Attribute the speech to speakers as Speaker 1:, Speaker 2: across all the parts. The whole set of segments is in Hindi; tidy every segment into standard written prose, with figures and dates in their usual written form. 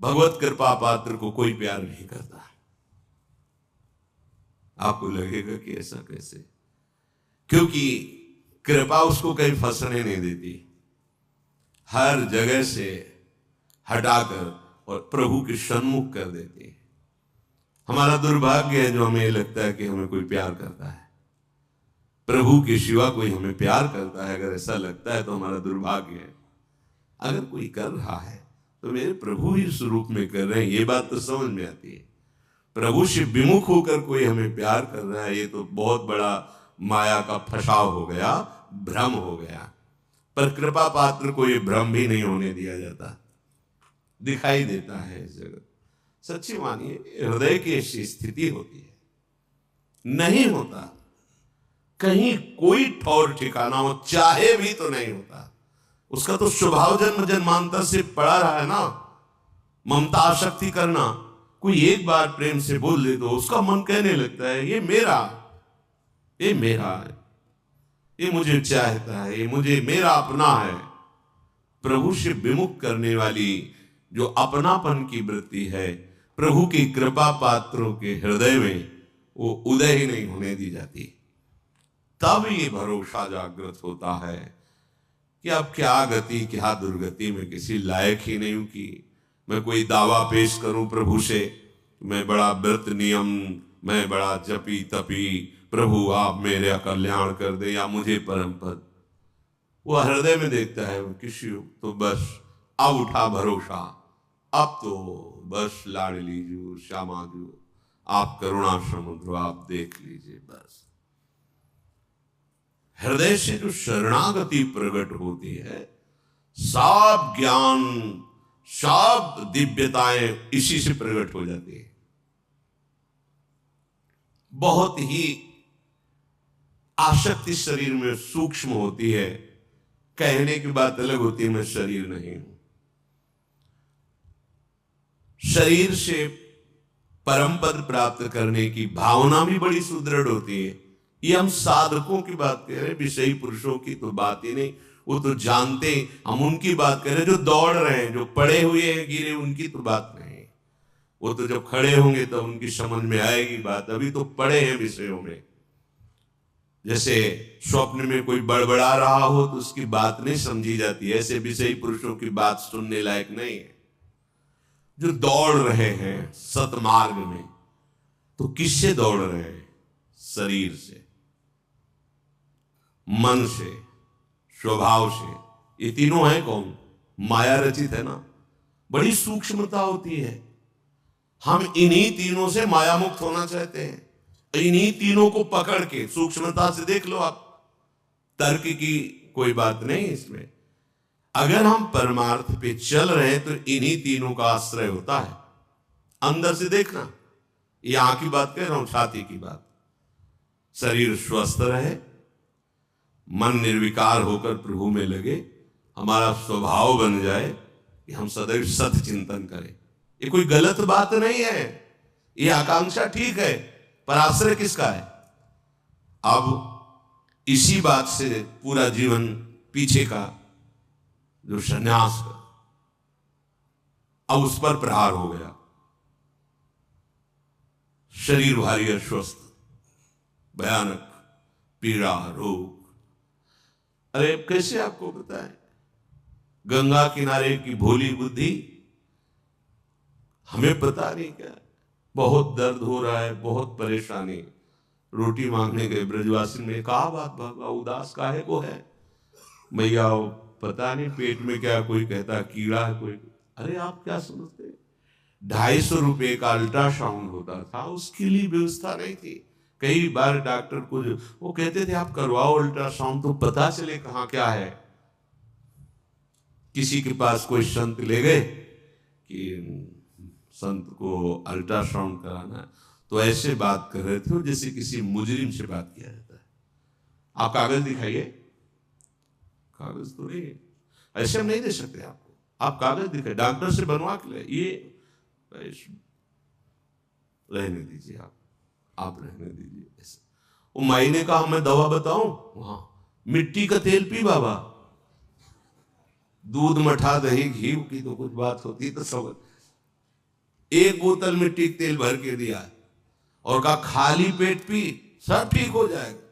Speaker 1: भगवत कृपा पात्र को कोई प्यार नहीं करता। आपको लगेगा कि ऐसा कैसे, क्योंकि कृपा उसको कहीं फंसने नहीं देती, हर जगह से हटाकर और प्रभु के सन्मुख कर देती है। हमारा दुर्भाग्य है जो हमें लगता है कि हमें कोई प्यार करता है, प्रभु के सिवा कोई हमें प्यार करता है। अगर ऐसा लगता है तो हमारा दुर्भाग्य है। अगर कोई कर रहा है तो मेरे प्रभु ही इस रूप में कर रहे हैं, ये बात तो समझ में आती है। प्रभु से विमुख होकर कोई हमें प्यार कर रहा है, ये तो बहुत बड़ा माया का फसाव हो गया, भ्रम हो गया। पर कृपा पात्र को ये भ्रम भी नहीं होने दिया जाता, दिखाई देता है इस जगत। सच्ची मानिए, हृदय की ऐसी स्थिति होती है, नहीं होता कहीं कोई ठौर ठिकाना हो, चाहे भी तो नहीं होता। उसका तो स्वभाव जन्म जन्मांतर से पड़ा रहा है ना, ममता आसक्ति करना। कोई एक बार प्रेम से बोल दे तो उसका मन कहने लगता है ये मेरा है, ये मुझे चाहता है, ये मुझे मेरा अपना है। प्रभु से विमुख करने वाली जो अपनापन की वृत्ति है, प्रभु की कृपा पात्रों के हृदय में वो उदय ही नहीं होने दी जाती। तब ये भरोसा जागृत होता है कि अब क्या गति क्या दुर्गति, में किसी लायक ही नहीं हूं कि मैं कोई दावा पेश करूं प्रभु से, मैं बड़ा व्रत नियम, मैं बड़ा जपी तपी, प्रभु आप मेरा कल्याण कर दे या मुझे परम पद। वो हृदय में देखता है किसी तो बस अब उठा भरोसा, अब तो बस लाडली जू श्यामा जू आप करुणा समुद्र आप देख लीजिए। बस हृदय से जो शरणागति प्रकट होती है, सब ज्ञान सब दिव्यताएं इसी से प्रकट हो जाती है। बहुत ही आसक्ति शरीर में सूक्ष्म होती है, कहने की बात अलग होती है, मैं शरीर नहीं हूं। शरीर से परम पद प्राप्त करने की भावना भी बड़ी सुदृढ़ होती है। ये हम साधकों की बात कह रहे हैं, विषयी पुरुषों की तो बात ही नहीं, वो तो जानते, हम उनकी बात कर रहे हैं जो दौड़ रहे हैं, जो पड़े हुए हैं गिरे, उनकी तो बात नहीं। वो तो जब खड़े होंगे तब उनकी समझ में आएगी बात, अभी तो पड़े हैं विषयों में। जैसे स्वप्न में कोई बड़बड़ा रहा हो तो उसकी बात नहीं समझी जाती, ऐसे विषयी पुरुषों की बात सुनने लायक नहीं है। जो दौड़ रहे हैं सतमार्ग में, तो किससे दौड़ रहे हैं? शरीर से, मन से, स्वभाव से। ये तीनों है कौन? माया रचित है ना। बड़ी सूक्ष्मता होती है। हम इन्हीं तीनों से माया मुक्त होना चाहते हैं, इन्हीं तीनों को पकड़ के सूक्ष्मता से देख लो आप। तर्क की कोई बात नहीं इसमें। अगर हम परमार्थ पे चल रहे हैं तो इन्हीं तीनों का आश्रय होता है। अंदर से देखना, यहां की बात कह रहा हूं, छाती की बात। शरीर स्वस्थ रहे, मन निर्विकार होकर प्रभु में लगे, हमारा स्वभाव बन जाए कि हम सदैव सत चिंतन करें। ये कोई गलत बात नहीं है, ये आकांक्षा ठीक है, पर आश्रय किसका है? अब इसी बात से पूरा जीवन पीछे का जो संन्यास का, अब उस पर प्रहार हो गया। शरीर भारी अस्वस्थ, भयानक पीड़ा, रोग। अरे कैसे आपको बताएं? गंगा किनारे की भोली बुद्धि, हमें पता नहीं क्या, बहुत दर्द हो रहा है, बहुत परेशानी। रोटी मांगने गए ब्रजवासी में, कहा बात बाबा उदास काहे को है? भैया पता नहीं पेट में क्या, कोई कहता कीड़ा है, कोई। अरे आप क्या समझते, 250 रुपए का अल्ट्रासाउंड होता था, उसके लिए व्यवस्था नहीं थी। कई बार डॉक्टर को वो कहते थे आप करवाओ अल्ट्रासाउंड तो पता चले कहाँ क्या है। किसी के पास कोई संत ले गए कि संत को अल्ट्रासाउंड कराना है, तो ऐसे बात कर रहे थे जैसे किसी मुजरिम से बात किया जाता है। आप कागज दिखाइए, कागज तो नहीं, ऐसे हम नहीं दे सकते आपको, आप कागज दिखाइए, डॉक्टर से बनवा के ले। ये रहने दीजिए, आप रहने दीजिए। ऐसे वो महीने का मैं दवा बताऊं, वहां मिट्टी का तेल पी बाबा, दूध मठा दही घी की तो कुछ बात होती तो सब एक बोतल मिट्टी का तेल भर के दिया और कहा खाली पेट पी, सब ठीक हो जाएगा।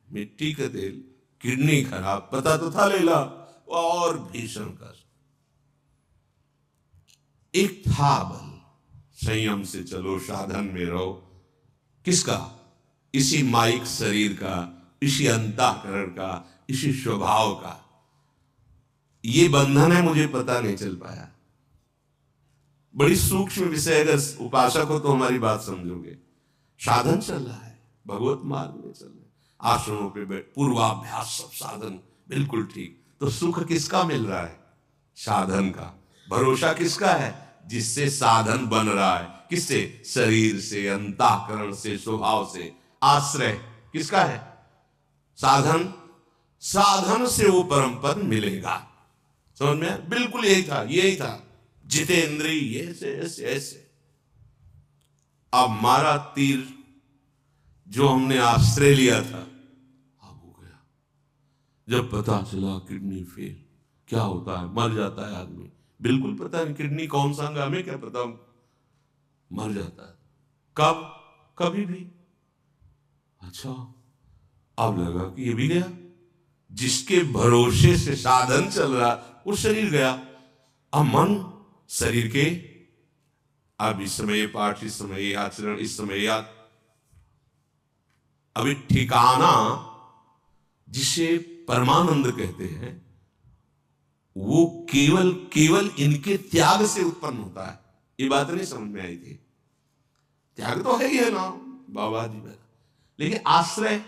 Speaker 1: मिट्टी का तेल, किडनी खराब, पता तो था लेला, और भीषण कष्ट। एक था बल, संयम से चलो, साधन में रहो। किसका? इसी माइक शरीर का, इसी अंतःकरण का, इसी स्वभाव का। ये बंधन है, मुझे पता नहीं चल पाया। बड़ी सूक्ष्म विषय, अगर उपासक हो तो हमारी बात समझोगे। साधन चल रहा है, भगवत मार्ग में चल रहे, आश्रमों पे बैठ, पूर्वाभ्यास, सब साधन बिल्कुल ठीक। तो सुख किसका मिल रहा है? साधन का। भरोसा किसका है? जिससे साधन बन रहा है। किससे? शरीर से, अंतःकरण से, स्वभाव से। आश्रय किसका है? साधन। साधन से वो परम पद मिलेगा। समझ में? बिल्कुल यही था, यही था। जितेंद्रिय ऐसे ऐसे ऐसे। अब मारा तीर जो हमने आश्रय लिया था, अब हो गया। जब पता चला किडनी फेल, क्या होता है? मर जाता है आदमी। बिल्कुल पता नहीं किडनी कौन सा अंग, हमें क्या पता, मर जाता है। कब? कभी भी। अच्छा, अब लगा कि ये भी गया। जिसके भरोसे से साधन चल रहा, वो शरीर गया। अब मन शरीर के, अब इस समय ये पाठ, इस समय ये आचरण, इस समय याद। अभी ठिकाना जिसे परमानंद कहते हैं, वो केवल केवल इनके त्याग से उत्पन्न होता है। ये बात नहीं समझ में आई थी? त्याग तो है ही है ना बाबा जी मेरा, लेकिन आश्रय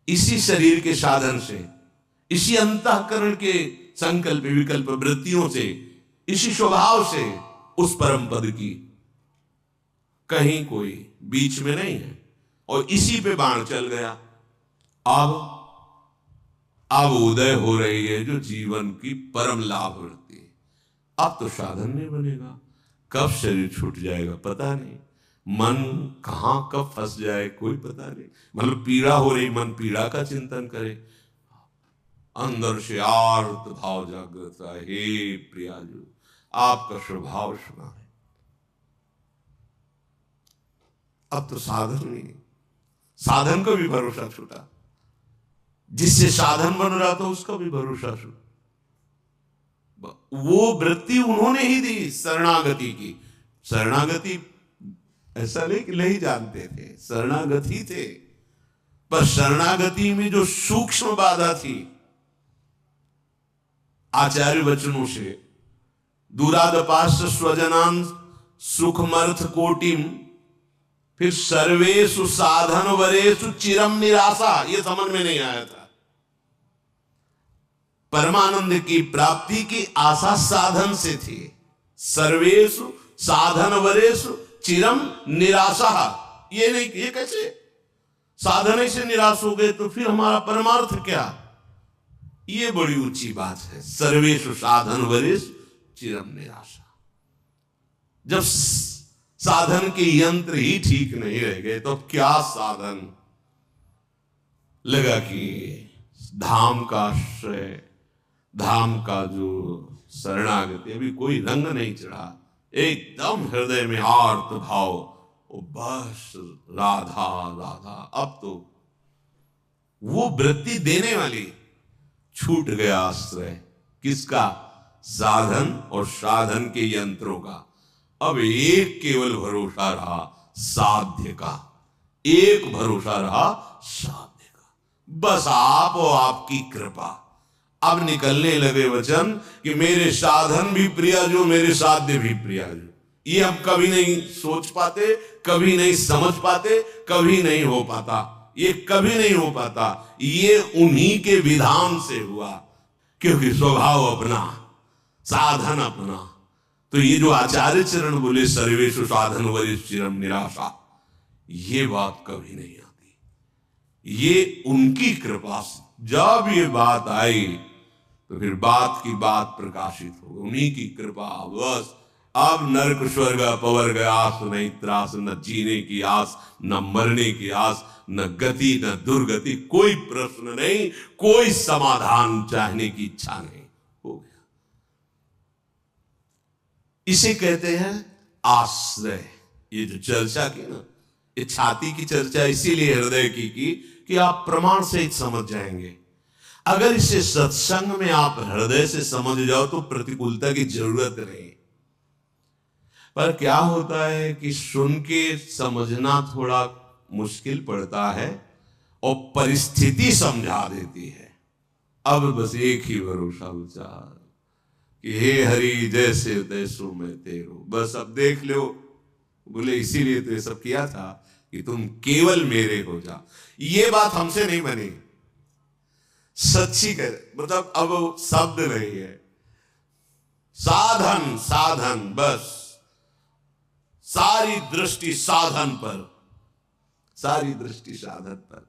Speaker 1: इसी शरीर के साधन से, इसी अंतःकरण के संकल्प विकल्प वृत्तियों से, इसी स्वभाव से उस परम पद की, कहीं कोई बीच में नहीं है। और इसी पे बाण चल गया। अब उदय हो रही है जो जीवन की परम लाभ वृत्ति। अब तो साधन नहीं बनेगा। कब शरीर छूट जाएगा पता नहीं, मन कहां कब फंस जाए कोई पता नहीं। मतलब पीड़ा हो रही, मन पीड़ा का चिंतन करे, अंदर से आर्त भाव जागृत है, हे प्रियाजू आपका स्वभाव सुना है। अब तो साधन नहीं, साधन को भी भरोसा छूटा। जिससे साधन बन रहा था उसका भी भरोसा छूटा। वो वृत्ति उन्होंने ही दी शरणागति की। शरणागति ऐसा नहीं जानते थे, शरणागति थे। पर शरणागति में जो सूक्ष्म बाधा थी, आचार्य वचनों से, दूरादपाश्च स्वजनान् सुखमर्थ कोटिम, फिर सर्वेषु साधन वरेषु चिरम निराशा, ये समझ में नहीं आया था। परमानंद की प्राप्ति की आशा साधन से थी। सर्वेषु साधन वरेषु चिरम निराशा, ये नहीं, ये कैसे? साधन से निराश हो गए तो फिर हमारा परमार्थ क्या? ये बड़ी ऊंची बात है। सर्वेषु साधन वरेषु चिरम निराशा। जब साधन के यंत्र ही ठीक नहीं रह गए तो क्या साधन? लगा कि धाम का आश्रय, धाम का जो शरणागति, अभी कोई रंग नहीं चढ़ा, एकदम हृदय में आर्त भाव, ओ बस राधा राधा। अब तो वो वृत्ति देने वाली छूट गया आश्रय। किसका? साधन और साधन के यंत्रों का। अब एक केवल भरोसा रहा साध्य का, एक भरोसा रहा साध्य का। बस आप और आपकी कृपा। अब निकलने लगे वचन कि मेरे साधन भी प्रिया जो, मेरे साध्य भी प्रिया जो। ये हम कभी नहीं सोच पाते, कभी नहीं समझ पाते, कभी नहीं हो पाता। ये कभी नहीं हो पाता। ये उन्हीं के विधान से हुआ, क्योंकि स्वभाव अपना, साधन अपना। तो ये जो आचार्य चरण बोले सर्वेषु साधन वरेषु चिरम निराशा, ये बात कभी नहीं आती। ये उनकी कृपा से जब ये बात आई तो फिर बात की बात प्रकाशित हो, उन्हीं की कृपा। बस अब नरक स्वर्ग अपवर्ग आस नहीं त्रास, न जीने की आस, न मरने की आस, न गति न दुर्गति, कोई प्रश्न नहीं, कोई समाधान चाहने की इच्छा नहीं। हो गया। इसे कहते हैं आश्रय। ये जो चर्चा की ना, ये छाती की चर्चा इसीलिए हृदय की कि आप प्रमाण सहित समझ जाएंगे। अगर इसे सत्संग में आप हृदय से समझ जाओ तो प्रतिकूलता की जरूरत नहीं। पर क्या होता है कि सुन के समझना थोड़ा मुश्किल पड़ता है और परिस्थिति समझा देती है। अब बस एक ही भरोसा विचार कि हे हरि जैसे तैसो मैं तेरो, बस अब देख लो। बोले इसीलिए तो ये सब किया था कि तुम केवल मेरे हो जा। ये बात हमसे नहीं बनी, सच्ची कह, मतलब अब शब्द नहीं है, साधन साधन, बस सारी दृष्टि साधन पर, सारी दृष्टि साधन पर।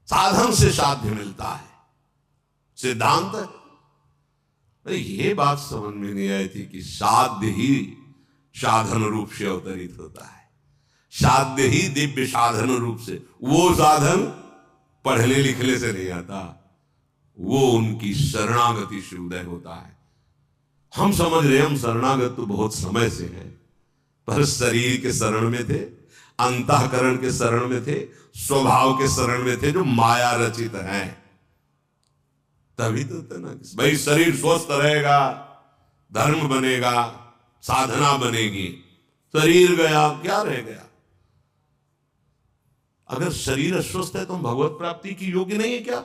Speaker 1: साधन से साध्य मिलता है, सिद्धांत है। ये बात समझ में नहीं आई थी कि साध्य ही साधन रूप से अवतरित होता है, साध्य ही दिव्य साधन रूप से। वो साधन पढ़ने लिखने से नहीं आता, वो उनकी शरणागति से उदय होता है। हम समझ रहे हम शरणागत तो बहुत समय से हैं, पर शरीर के शरण में थे, अंतःकरण के शरण में थे, स्वभाव के शरण में थे, जो माया रचित हैं। तभी तो ना भाई शरीर स्वस्थ रहेगा, धर्म बनेगा, साधना बनेगी। शरीर गया क्या रह गया? अगर शरीर अस्वस्थ है तो हम भगवत प्राप्ति की योग्य नहीं है क्या?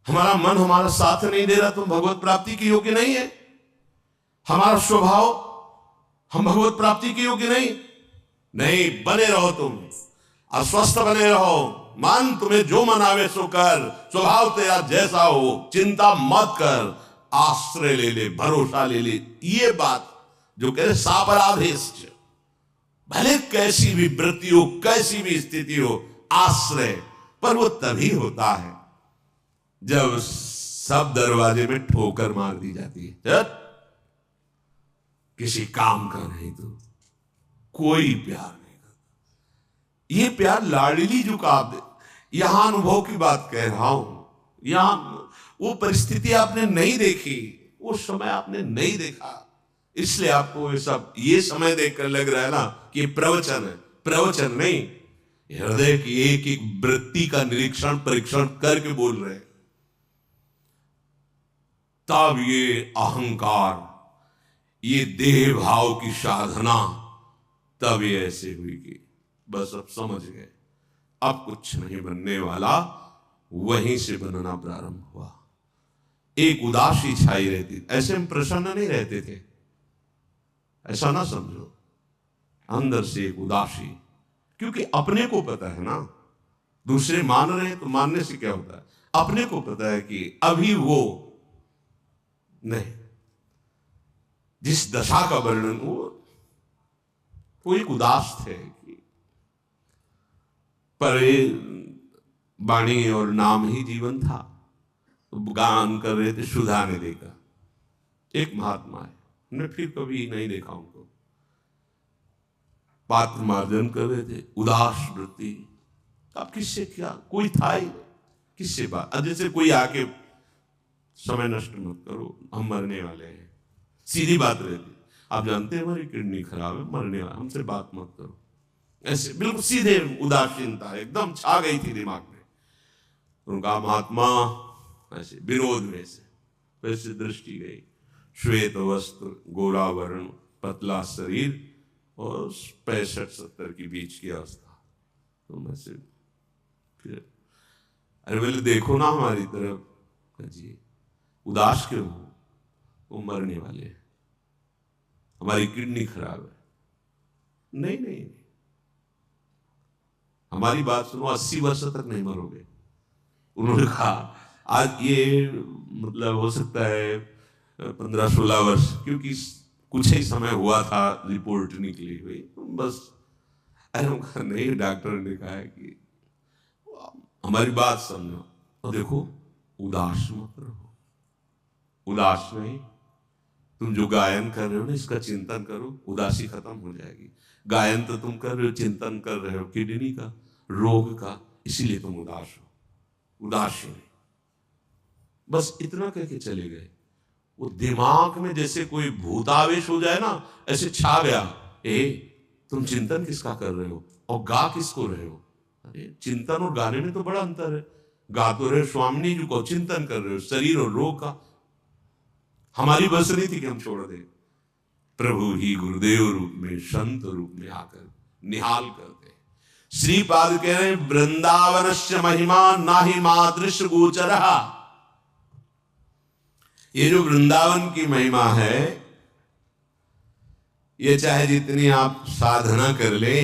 Speaker 1: हमारा मन हमारा साथ नहीं दे रहा तो हम भगवत प्राप्ति की योग्य नहीं है। हमारा स्वभाव, हम भगवत प्राप्ति के योग्य नहीं। बने रहो, तुम अस्वस्थ बने रहो, मन तुम्हें जो मनावे सो कर, स्वभाव तेरा जैसा हो, चिंता मत कर, आश्रय ले ले, भरोसा ले ले। ये बात जो कह रहे सापराधेश, भले कैसी भी वृत्ति हो, कैसी भी स्थिति हो, आश्रय। पर वो तभी होता है जब सब दरवाजे में ठोकर मार दी जाती है। किसी काम का नहीं तो कोई प्यार नहीं करता। ये प्यार लाडली जो का, यहां अनुभव की बात कह रहा हूं। यहां वो परिस्थिति आपने नहीं देखी, वो समय आपने नहीं देखा, इसलिए आपको ये समय देखकर लग रहा है ना कि प्रवचन है। प्रवचन नहीं, हृदय की एक एक वृत्ति का निरीक्षण परीक्षण करके बोल रहे हैं। तब ये अहंकार, ये देह भाव की साधना तब ये ऐसे हुई कि बस अब समझ गए अब कुछ नहीं बनने वाला। वहीं से बनना प्रारंभ हुआ। एक उदासी छाई रहती, ऐसे हम प्रसन्न नहीं रहते थे, ऐसा ना समझो। अंदर से एक उदासी, क्योंकि अपने को पता है ना, दूसरे मान रहे हैं तो मानने से क्या होता है, अपने को पता है कि अभी वो नहीं। जिस दशा का वर्णन, वो एक उदास थे कि पर वाणी और नाम ही जीवन था। तो गान कर रहे थे सुधा ने देखा, एक महात्मा है, हमने फिर कभी नहीं देखा उनको, पात्र मार्जन कर रहे थे, उदास वृत्ति। अब किससे क्या, कोई था ही किससे बात। अब जैसे कोई आके समय नष्ट मत करो, हम मरने वाले हैं, सीधी बात रहती। आप जानते हैं हमारी किडनी खराब है, मरने वाले, हमसे बात मत करो। ऐसे बिल्कुल सीधे उदासीनता एकदम छा गई थी दिमाग में। उनका महात्मा ऐसे विनोद में से वैसे दृष्टि गई, श्वेत वस्त्र, गोरा वर्ण, पतला शरीर और 65-70 की बीच की अवस्था। तो मैं से फिर अरे बोले देखो ना हमारी तरफ, जी उदास क्यों हो, वो मरने वाले हैं, हमारी किडनी खराब है। नहीं नहीं, हमारी बात सुनो, 80 वर्ष तक नहीं मरोगे। उन्होंने कहा आज ये मतलब हो सकता है 15-16 वर्ष, क्योंकि कुछ ही समय हुआ था रिपोर्ट निकली हुई, बस। अरे नहीं, डॉक्टर ने कहा है कि हमारी बात समझो, तो देखो उदास मत रहो, उदास नहीं। तुम जो गायन कर रहे हो ना, इसका चिंतन करो, उदासी खत्म हो जाएगी। गायन तो तुम कर रहे हो, चिंतन कर रहे हो किडनी का, रोग का, इसीलिए तुम उदास हो, उदासी नहीं। बस इतना कह के चले गए। वो दिमाग में जैसे कोई भूतावेश हो जाए ना, ऐसे छा गया। तुम चिंतन किसका कर रहे हो और गा किसको रहे हो? अरे चिंतन और गाने में तो बड़ा अंतर है। गा तो रहे स्वामिनी जी को, चिंतन कर रहे हो शरीर और रोग का। हमारी बस नहीं थी कि हम छोड़ दें। प्रभु ही गुरुदेव रूप में, संत रूप में आकर निहाल करते। श्रीपाद कह रहे हैं वृंदावनस्य महिमा नाहि मादृश गोचर। ये जो वृंदावन की महिमा है, ये चाहे जितनी आप साधना कर ले,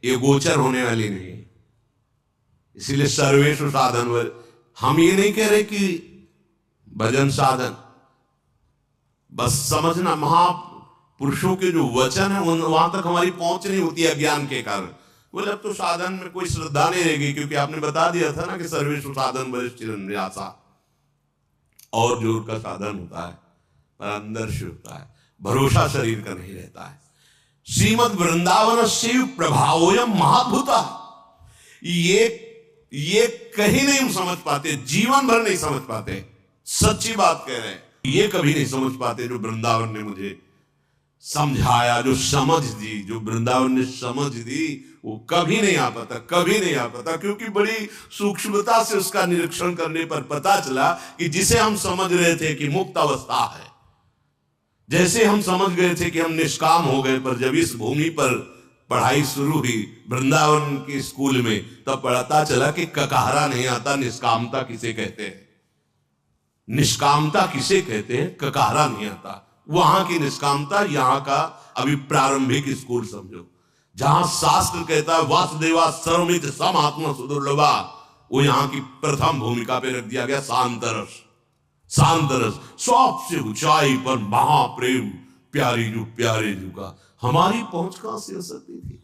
Speaker 1: ये गोचर होने वाली नहीं। इसीलिए सर्वेषु साधन, हम ये नहीं कह रहे कि भजन साधन, बस समझना महापुरुषों के जो वचन है वहां तक हमारी पहुंच नहीं होती अज्ञान के कारण। बोले अब तो साधन में कोई श्रद्धा नहीं रहेगी, क्योंकि आपने बता दिया था ना कि सर्वेषु साधन वरिष्ठ निराशा, और जोर का साधन होता है पर अंदर से होता है, भरोसा शरीर का नहीं रहता है। श्रीमद वृंदावन शिव प्रभावोयम महाभूता, ये कहीं नहीं हम समझ पाते, जीवन भर नहीं समझ पाते। सच्ची बात कह रहे हैं, ये कभी नहीं समझ पाते जो वृंदावन ने मुझे समझाया, जो समझ दी, जो वृंदावन ने समझ दी, वो कभी नहीं आ पाता, कभी नहीं आ पाता। क्योंकि बड़ी सूक्ष्मता से उसका निरीक्षण करने पर पता चला कि जिसे हम समझ रहे थे कि मुक्त अवस्था है, जैसे हम समझ गए थे कि हम निष्काम हो गए, पर जब इस भूमि पर पढ़ाई शुरू हुई वृंदावन के स्कूल में, तब पता चला कि ककहरा नहीं आता, निष्कामता किसे कहते हैं, निष्कामता किसे कहते हैं, ककहरा नहीं आता। वहां की निष्कामता, यहां का अभी प्रारंभिक स्कूल समझो, जहां शास्त्र कहता है वासुदेवा सर्वमित सम आत्मा सुदुर्लभा, वो यहां की प्रथम भूमिका पे रख दिया गया शांतरस। शांतरस सबसे ऊंचाई पर महाप्रेम, प्यारी जो प्यारे जो का, हमारी पहुंच कहां से हो सकती थी?